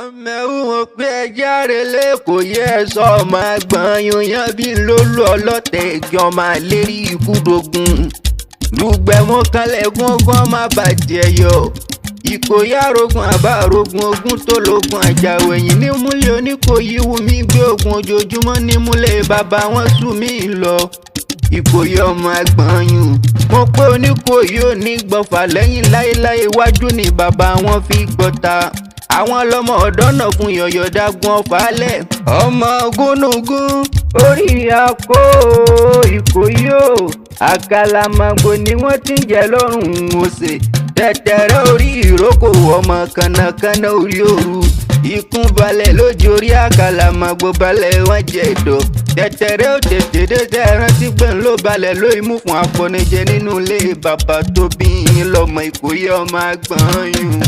Omoewu pé ẹja relé kò yẹ sọ ọmọ àgbọ̀n yan bí lólu ọlọ́tẹ̀ igi ọmọ àlérí ikú dogun lùgbẹ́ mọ́ kanlẹ̀ gángan má bàjẹ́ yọ Ikoyi arógun àbá arógun ogun tó lógun àjàwẹ̀yìn ní múlẹ̀ Oníkòyí wù mí gbé ogun ojoojúmọ́ ní múlẹ̀ bàbá wọn sùn mí lọ Ikoyi ọmọ àgbọ̀n yùn mo pé Oníkòyí ò ní gbọ̀fà lẹ́yìn láéláé iwájú ni bàbá wọn fi gbọ́ta àwọn ọlọ́mọ ọ̀dọ́ náà fún yọ̀yọ̀ dágun ọ̀fàlẹ̀ ọmọ gúnugún orí àpò Ikoyi o àkàlàmàgbò ni wọ́n ti ń jẹ lọ́rùn ọ̀sẹ̀ tẹ̀tẹ̀rẹ̀ orí ìrókò ọmọ kànnàkànnà orí òru ikún balẹ̀ lójú orí àkàlàmàgbò balẹ̀ wọ́n jẹ ìdọ̀ tẹ̀tẹ̀rẹ̀ ó tètè dé rántí gbẹ̀ń ló balẹ̀ ló imú fún àpọ̀nìjẹ nínú ilé bàbá tó bí yín lọ́mọ Ikoyi ọmọ àgbọ̀n yùn.